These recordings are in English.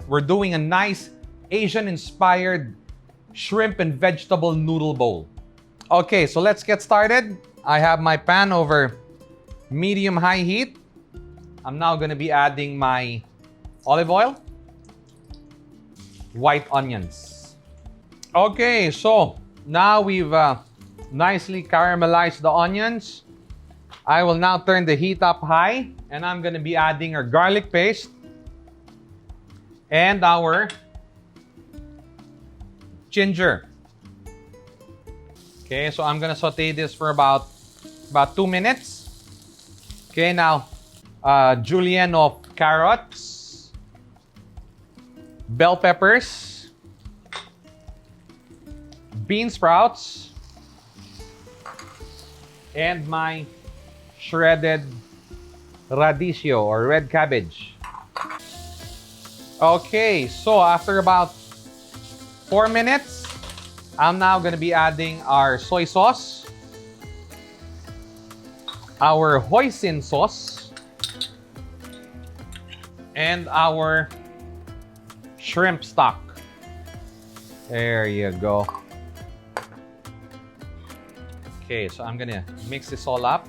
we're doing a nice Asian-inspired shrimp and vegetable noodle bowl. Okay, so let's get started. I have my pan over medium-high heat. I'm now going to be adding my olive oil, white onions. Okay, so now we've nicely caramelized the onions. I will now turn the heat up high, and I'm going to be adding our garlic paste and our ginger. Okay, so I'm going to saute this for about 2 minutes. Okay, now julienne of carrots, bell peppers, bean sprouts, and my shredded radicchio or red cabbage. Okay, so after about 4 minutes, I'm now going to be adding our soy sauce, our hoisin sauce, and our shrimp stock. There you go. Okay, so I'm gonna mix this all up,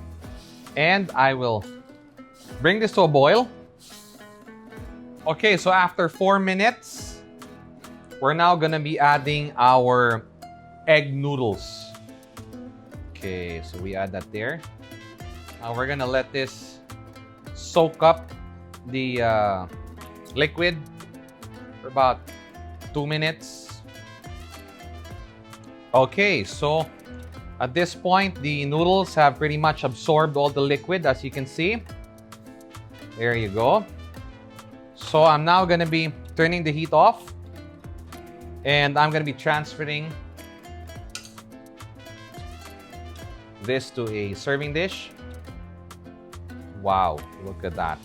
and I will bring this to a boil. Okay, so after 4 minutes, we're now gonna be adding our egg noodles. Okay, so we add that there. Now we're gonna let this soak up the liquid for about 2 minutes. Okay, so at this point, the noodles have pretty much absorbed all the liquid, as you can see. There you go. So I'm now going to be turning the heat off, and I'm going to be transferring this to a serving dish. Wow, look at that.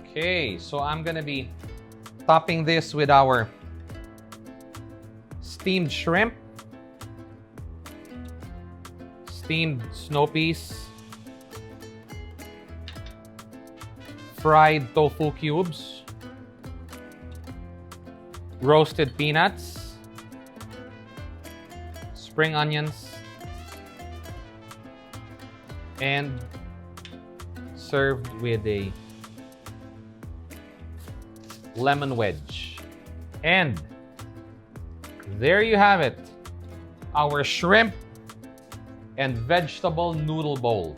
Okay, so I'm going to be topping this with our steamed shrimp, steamed snow peas, fried tofu cubes, roasted peanuts, spring onions, and served with a lemon wedge. And there you have it, our shrimp and vegetable noodle bowl.